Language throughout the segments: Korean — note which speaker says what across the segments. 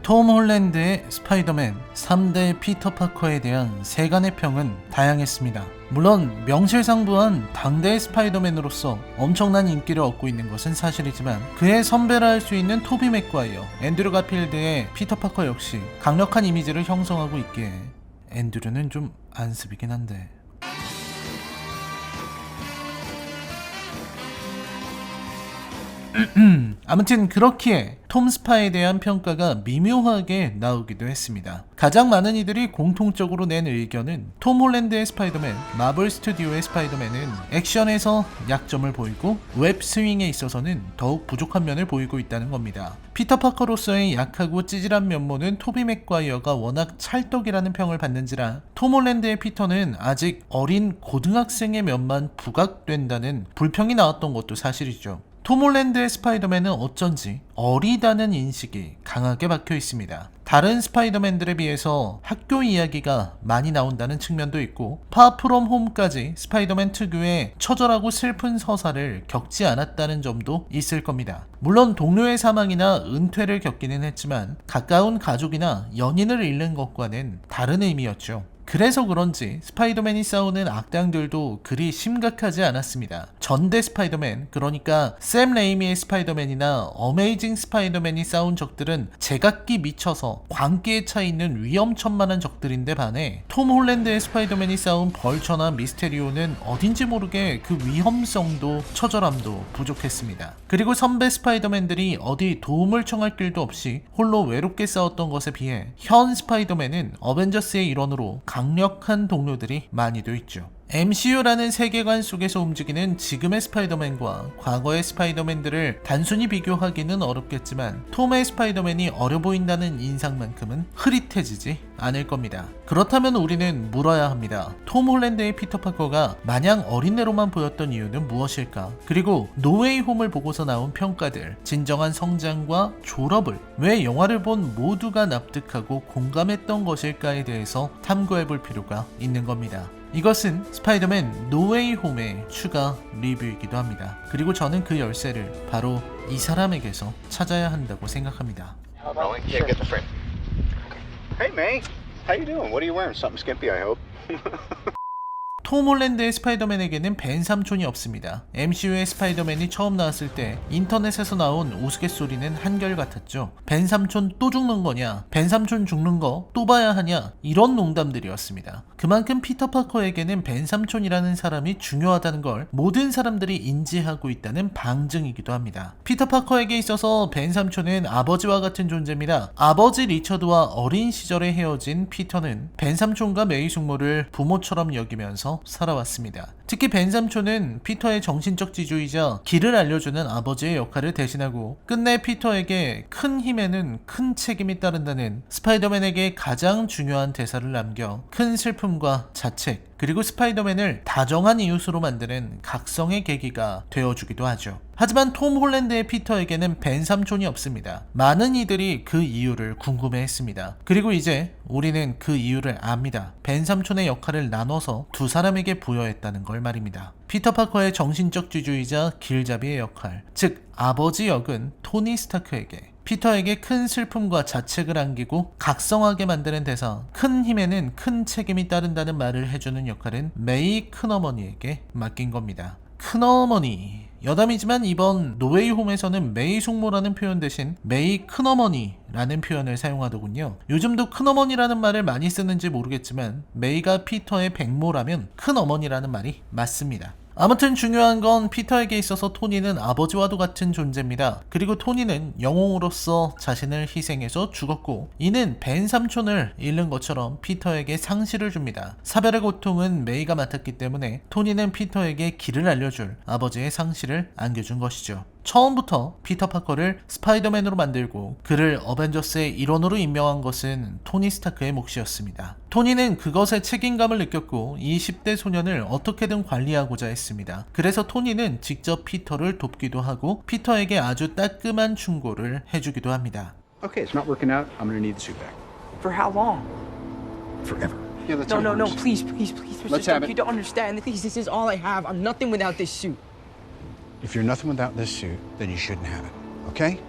Speaker 1: 톰 홀랜드의 스파이더맨 3대 피터 파커에 대한 세간의 평은 다양했습니다. 물론 명실상부한 당대의 스파이더맨으로서 엄청난 인기를 얻고 있는 것은 사실이지만 그의 선배라 할 수 있는 토비 맥과이어, 앤드류 가필드의 피터 파커 역시 강력한 이미지를 형성하고 있기에 앤드류는 좀 안습이긴 한데 아무튼 그렇기에 톰 스파에 대한 평가가 미묘하게 나오기도 했습니다. 가장 많은 이들이 공통적으로 낸 의견은 톰 홀랜드의 스파이더맨, 마블 스튜디오의 스파이더맨은 액션에서 약점을 보이고 웹 스윙에 있어서는 더욱 부족한 면을 보이고 있다는 겁니다. 피터 파커로서의 약하고 찌질한 면모는 토비 맥과이어가 워낙 찰떡이라는 평을 받는지라 톰 홀랜드의 피터는 아직 어린 고등학생의 면만 부각된다는 불평이 나왔던 것도 사실이죠. 톰 홀랜드의 스파이더맨은 어쩐지 어리다는 인식이 강하게 박혀 있습니다. 다른 스파이더맨들에 비해서 학교 이야기가 많이 나온다는 측면도 있고 파 프롬 홈까지 스파이더맨 특유의 처절하고 슬픈 서사를 겪지 않았다는 점도 있을 겁니다. 물론 동료의 사망이나 은퇴를 겪기는 했지만 가까운 가족이나 연인을 잃는 것과는 다른 의미였죠. 그래서 그런지 스파이더맨이 싸우는 악당들도 그리 심각하지 않았습니다. 전대 스파이더맨, 그러니까 샘 레이미의 스파이더맨이나 어메이징 스파이더맨이 싸운 적들은 제각기 미쳐서 광기에 차 있는 위험천만한 적들인데 반해 톰 홀랜드의 스파이더맨이 싸운 벌처나 미스테리오는 어딘지 모르게 그 위험성도 처절함도 부족했습니다. 그리고 선배 스파이더맨들이 어디 도움을 청할 길도 없이 홀로 외롭게 싸웠던 것에 비해 현 스파이더맨은 어벤져스의 일원으로 강력한 동료들이 많이도 있죠. MCU라는 세계관 속에서 움직이는 지금의 스파이더맨과 과거의 스파이더맨들을 단순히 비교하기는 어렵겠지만 톰의 스파이더맨이 어려 보인다는 인상만큼은 흐릿해지지 않을 겁니다. 그렇다면 우리는 물어야 합니다. 톰 홀랜드의 피터 파커가 마냥 어린애로만 보였던 이유는 무엇일까? 그리고 노웨이 홈을 보고서 나온 평가들, 진정한 성장과 졸업을 왜 영화를 본 모두가 납득하고 공감했던 것일까에 대해서 탐구해볼 필요가 있는 겁니다. 이것은 스파이더맨 노웨이 홈의 추가 리뷰이기도 합니다. 그리고 저는 그 열쇠를 바로 이 사람에게서 찾아야 한다고 생각합니다.
Speaker 2: Hey May, how you doing? What are you wearing? Something skimpy, I hope.
Speaker 1: 톰 홀랜드의 스파이더맨에게는 벤 삼촌이 없습니다. MCU의 스파이더맨이 처음 나왔을 때 인터넷에서 나온 우스갯소리는 한결같았죠. 벤 삼촌 또 죽는 거냐? 벤 삼촌 죽는 거 또 봐야 하냐? 이런 농담들이었습니다. 그만큼 피터 파커에게는 벤 삼촌이라는 사람이 중요하다는 걸 모든 사람들이 인지하고 있다는 방증이기도 합니다. 피터 파커에게 있어서 벤 삼촌은 아버지와 같은 존재입니다. 아버지 리처드와 어린 시절에 헤어진 피터는 벤 삼촌과 메이 숙모를 부모처럼 여기면서 살아왔습니다. 특히 벤 삼촌은 피터의 정신적 지주이자 길을 알려주는 아버지의 역할을 대신하고 끝내 피터에게 큰 힘에는 큰 책임이 따른다는 스파이더맨에게 가장 중요한 대사를 남겨 큰 슬픔과 자책, 그리고 스파이더맨을 다정한 이웃으로 만드는 각성의 계기가 되어주기도 하죠. 하지만 톰 홀랜드의 피터에게는 벤 삼촌이 없습니다. 많은 이들이 그 이유를 궁금해했습니다. 그리고 이제 우리는 그 이유를 압니다. 벤 삼촌의 역할을 나눠서 두 사람에게 부여했다는 걸 말입니다. 피터 파커의 정신적 지주이자 길잡이의 역할, 즉 아버지 역은 토니 스타크에게, 피터에게 큰 슬픔과 자책을 안기고 각성하게 만드는 대사, 큰 힘에는 큰 책임이 따른다는 말을 해주는 역할은 메이 큰어머니에게 맡긴 겁니다. 큰어머니, 여담이지만 이번 노웨이 홈에서는 메이 숙모라는 표현 대신 메이 큰어머니라는 표현을 사용하더군요. 요즘도 큰어머니라는 말을 많이 쓰는지 모르겠지만 메이가 피터의 백모라면 큰어머니라는 말이 맞습니다. 아무튼 중요한 건 피터에게 있어서 토니는 아버지와도 같은 존재입니다. 그리고 토니는 영웅으로서 자신을 희생해서 죽었고 이는 벤 삼촌을 잃는 것처럼 피터에게 상실을 줍니다. 사별의 고통은 메이가 맡았기 때문에 토니는 피터에게 길을 알려줄 아버지의 상실을 안겨준 것이죠. 처음부터 피터 파커를 스파이더맨으로 만들고 그를 어벤져스의 일원으로 임명한 것은 토니 스타크의 몫이었습니다. 토니는 그것에 책임감을 느꼈고 이 10대 소년을 어떻게든 관리하고자 했습니다. 그래서 토니는 직접 피터를 돕기도 하고 피터에게 아주 따끔한 충고를 해주기도 합니다.
Speaker 2: Okay, it's not working out. I'm gonna need the suit back.
Speaker 3: For how long?
Speaker 2: Forever. Yeah, let's
Speaker 3: No,
Speaker 2: have
Speaker 3: no, no,
Speaker 2: it.
Speaker 3: please, please, please, Mr.
Speaker 2: Let's have
Speaker 3: Stark,
Speaker 2: it.
Speaker 3: you don't understand. Please, this is all I have. I'm nothing without this suit.
Speaker 2: If you're nothing without this suit, then you shouldn't have it. Okay?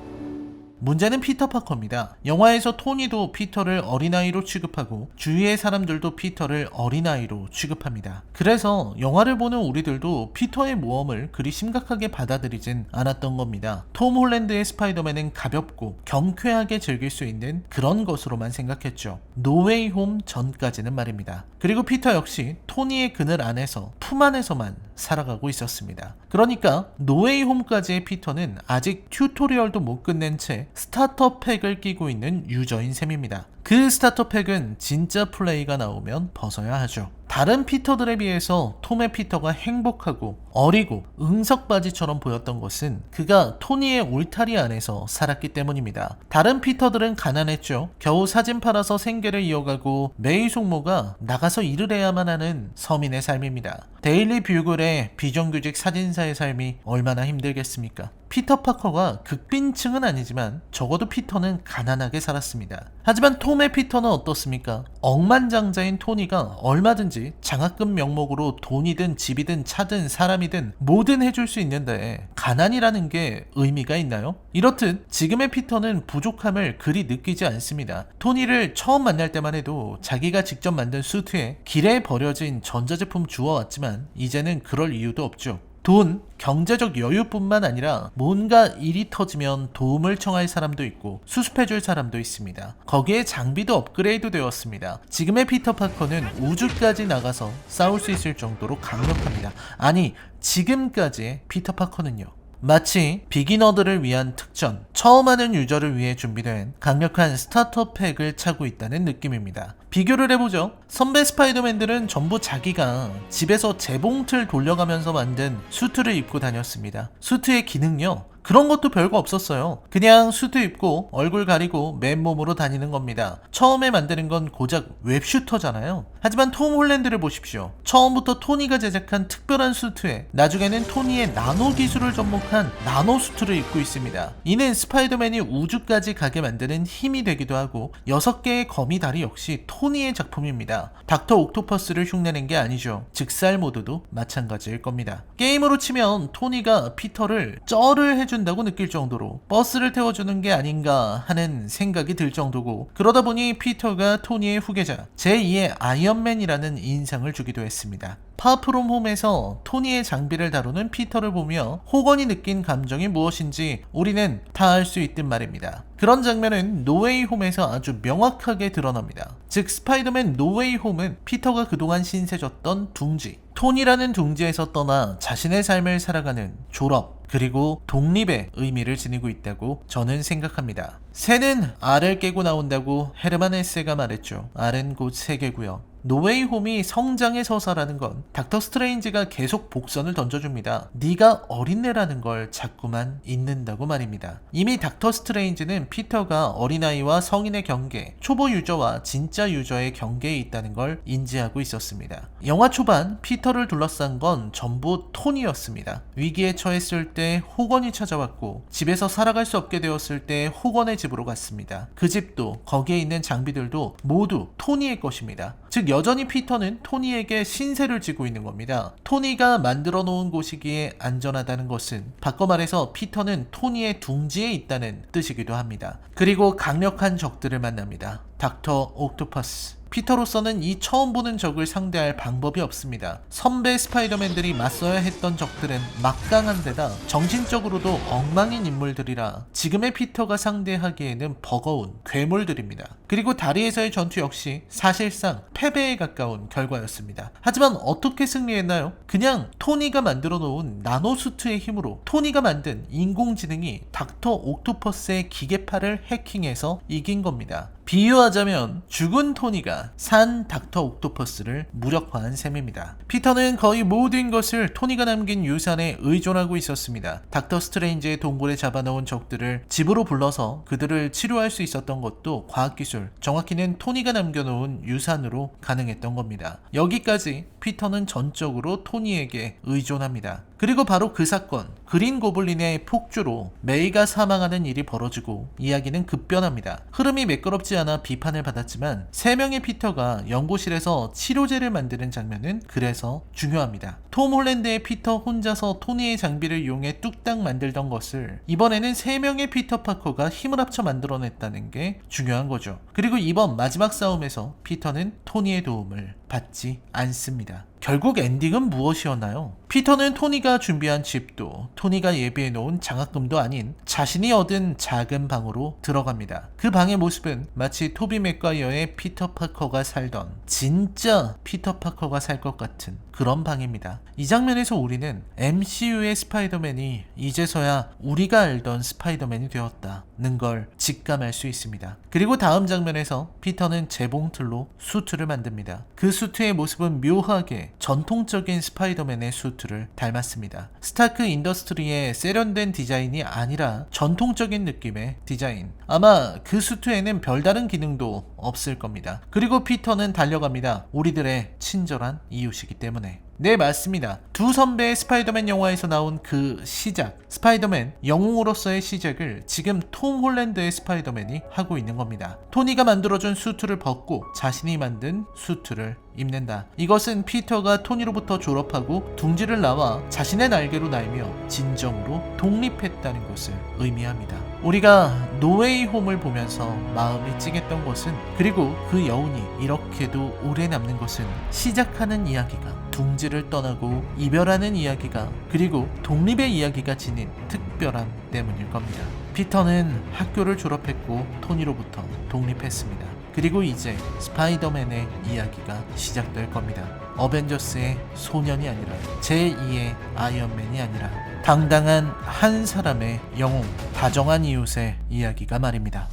Speaker 1: 문제는 피터 파커입니다. 영화에서 토니도 피터를 어린아이로 취급하고 주위의 사람들도 피터를 어린아이로 취급합니다. 그래서 영화를 보는 우리들도 피터의 모험을 그리 심각하게 받아들이진 않았던 겁니다. 톰 홀랜드의 스파이더맨은 가볍고 경쾌하게 즐길 수 있는 그런 것으로만 생각했죠. 노웨이 홈 전까지는 말입니다. 그리고 피터 역시 토니의 그늘 안에서 품 안에서만 살아가고 있었습니다. 그러니까 노웨이 홈까지의 피터는 아직 튜토리얼도 못 끝낸 채 스타터 팩을 끼고 있는 유저인 셈입니다. 그 스타터 팩은 진짜 플레이가 나오면 벗어야 하죠. 다른 피터들에 비해서 톰의 피터가 행복하고 어리고 응석바지처럼 보였던 것은 그가 토니의 울타리 안에서 살았기 때문입니다. 다른 피터들은 가난했죠. 겨우 사진 팔아서 생계를 이어가고 매일 숙모가 나가서 일을 해야만 하는 서민의 삶입니다. 데일리 뷰글의 비정규직 사진사의 삶이 얼마나 힘들겠습니까? 피터 파커가 극빈층은 아니지만 적어도 피터는 가난하게 살았습니다. 하지만 톰의 피터는 어떻습니까? 억만장자인 토니가 얼마든지 장학금 명목으로 돈이든 집이든 차든 사람이든 뭐든 해줄 수 있는데 가난이라는 게 의미가 있나요? 이렇듯 지금의 피터는 부족함을 그리 느끼지 않습니다. 토니를 처음 만날 때만 해도 자기가 직접 만든 수트에 길에 버려진 전자제품 주워왔지만 이제는 그럴 이유도 없죠. 돈, 경제적 여유뿐만 아니라 뭔가 일이 터지면 도움을 청할 사람도 있고 수습해줄 사람도 있습니다. 거기에 장비도 업그레이드 되었습니다. 지금의 피터 파커는 우주까지 나가서 싸울 수 있을 정도로 강력합니다. 아니, 지금까지의 피터 파커는요. 마치 비기너들을 위한 특전, 처음 하는 유저를 위해 준비된 강력한 스타터 팩을 차고 있다는 느낌입니다. 비교를 해보죠. 선배 스파이더맨들은 전부 자기가 집에서 재봉틀 돌려가면서 만든 수트를 입고 다녔습니다. 수트의 기능요? 그런 것도 별거 없었어요. 그냥 수트 입고 얼굴 가리고 맨몸으로 다니는 겁니다. 처음에 만드는 건 고작 웹슈터잖아요. 하지만 톰 홀랜드를 보십시오. 처음부터 토니가 제작한 특별한 수트에 나중에는 토니의 나노 기술을 접목한 나노 수트를 입고 있습니다. 이는 스파이더맨이 우주까지 가게 만드는 힘이 되기도 하고 6개의 거미 다리 역시 토니의 작품입니다. 닥터 옥토퍼스를 흉내낸 게 아니죠. 즉살 모드도 마찬가지일 겁니다. 게임으로 치면 토니가 피터를 쩔을 해준다고 느낄 정도로 버스를 태워주는 게 아닌가 하는 생각이 들 정도고, 그러다 보니 피터가 토니의 후계자 제2의 아이언맨이라는 인상을 주기도 했습니다. 파프롬 홈에서 토니의 장비를 다루는 피터를 보며 호건이 느낀 감정이 무엇인지 우리는 다 알 수 있든 말입니다. 그런 장면은 노웨이 홈에서 아주 명확하게 드러납니다. 즉 스파이더맨 노웨이 홈은 피터가 그동안 신세졌던 둥지, 토니라는 둥지에서 떠나 자신의 삶을 살아가는 졸업, 그리고 독립의 의미를 지니고 있다고 저는 생각합니다. 새는 알을 깨고 나온다고 헤르만 헤세가 말했죠. 알은 곧 세계고요. 노웨이 홈이 성장의 서사라는 건 닥터 스트레인지가 계속 복선을 던져줍니다. 네가 어린애라는 걸 자꾸만 잊는다고 말입니다. 이미 닥터 스트레인지는 피터가 어린아이와 성인의 경계, 초보 유저와 진짜 유저의 경계에 있다는 걸 인지하고 있었습니다. 영화 초반 피터를 둘러싼 건 전부 토니였습니다. 위기에 처했을 때 호건이 찾아왔고 집에서 살아갈 수 없게 되었을 때 호건의 집으로 갔습니다. 그 집도 거기에 있는 장비들도 모두 토니의 것입니다. 즉 여전히 피터는 토니에게 신세를 지고 있는 겁니다. 토니가 만들어 놓은 곳이기에 안전하다는 것은 바꿔 말해서 피터는 토니의 둥지에 있다는 뜻이기도 합니다. 그리고 강력한 적들을 만납니다. 닥터 옥토퍼스. 피터로서는 이 처음 보는 적을 상대할 방법이 없습니다. 선배 스파이더맨들이 맞서야 했던 적들은 막강한 데다 정신적으로도 엉망인 인물들이라 지금의 피터가 상대하기에는 버거운 괴물들입니다. 그리고 다리에서의 전투 역시 사실상 패배에 가까운 결과였습니다. 하지만 어떻게 승리했나요? 그냥 토니가 만들어 놓은 나노수트의 힘으로 토니가 만든 인공지능이 닥터 옥토퍼스의 기계팔을 해킹해서 이긴 겁니다. 비유하자면 죽은 토니가 산 닥터 옥토퍼스를 무력화한 셈입니다. 피터는 거의 모든 것을 토니가 남긴 유산에 의존하고 있었습니다. 닥터 스트레인지의 동굴에 잡아놓은 적들을 집으로 불러서 그들을 치료할 수 있었던 것도 과학기술, 정확히는 토니가 남겨놓은 유산으로 가능했던 겁니다. 여기까지 피터는 전적으로 토니에게 의존합니다. 그리고 바로 그 사건, 그린 고블린의 폭주로 메이가 사망하는 일이 벌어지고 이야기는 급변합니다. 흐름이 매끄럽지 않아 비판을 받았지만 3명의 피터가 연구실에서 치료제를 만드는 장면은 그래서 중요합니다. 톰 홀랜드의 피터 혼자서 토니의 장비를 이용해 뚝딱 만들던 것을 이번에는 3명의 피터 파커가 힘을 합쳐 만들어냈다는 게 중요한 거죠. 그리고 이번 마지막 싸움에서 피터는 토니의 도움을 받지 않습니다. 결국 엔딩은 무엇이었나요? 피터는 토니가 준비한 집도 토니가 예비해 놓은 장학금도 아닌 자신이 얻은 작은 방으로 들어갑니다. 그 방의 모습은 마치 토비 맥과이어의 피터 파커가 살던 진짜 피터 파커가 살 것 같은 그런 방입니다. 이 장면에서 우리는 MCU의 스파이더맨이 이제서야 우리가 알던 스파이더맨이 되었다는 걸 직감할 수 있습니다. 그리고 다음 장면에서 피터는 재봉틀로 수트를 만듭니다. 그 수트의 모습은 묘하게 전통적인 스파이더맨의 수트를 닮았습니다. 스타크 인더스트리의 세련된 디자인이 아니라 전통적인 느낌의 디자인. 아마 그 수트에는 별다른 기능도 없을 겁니다. 그리고 피터는 달려갑니다. 우리들의 친절한 이웃이기 때문에. 네, 맞습니다. 두 선배의 스파이더맨 영화에서 나온 그 시작, 스파이더맨 영웅으로서의 시작을 지금 톰 홀랜드의 스파이더맨이 하고 있는 겁니다. 토니가 만들어준 수트를 벗고 자신이 만든 수트를 입는다. 이것은 피터가 토니로부터 졸업하고 둥지를 나와 자신의 날개로 날며 진정으로 독립했다는 것을 의미합니다. 우리가 노웨이 홈을 보면서 마음이 찡했던 것은, 그리고 그 여운이 이렇게도 오래 남는 것은 시작하는 이야기가 둥지를 떠나고 이별하는 이야기가, 그리고 독립의 이야기가 지닌 특별함 때문일 겁니다. 피터는 학교를 졸업했고 토니로부터 독립했습니다. 그리고 이제 스파이더맨의 이야기가 시작될 겁니다. 어벤져스의 소년이 아니라 제2의 아이언맨이 아니라 당당한 한 사람의 영웅, 다정한 이웃의 이야기가 말입니다.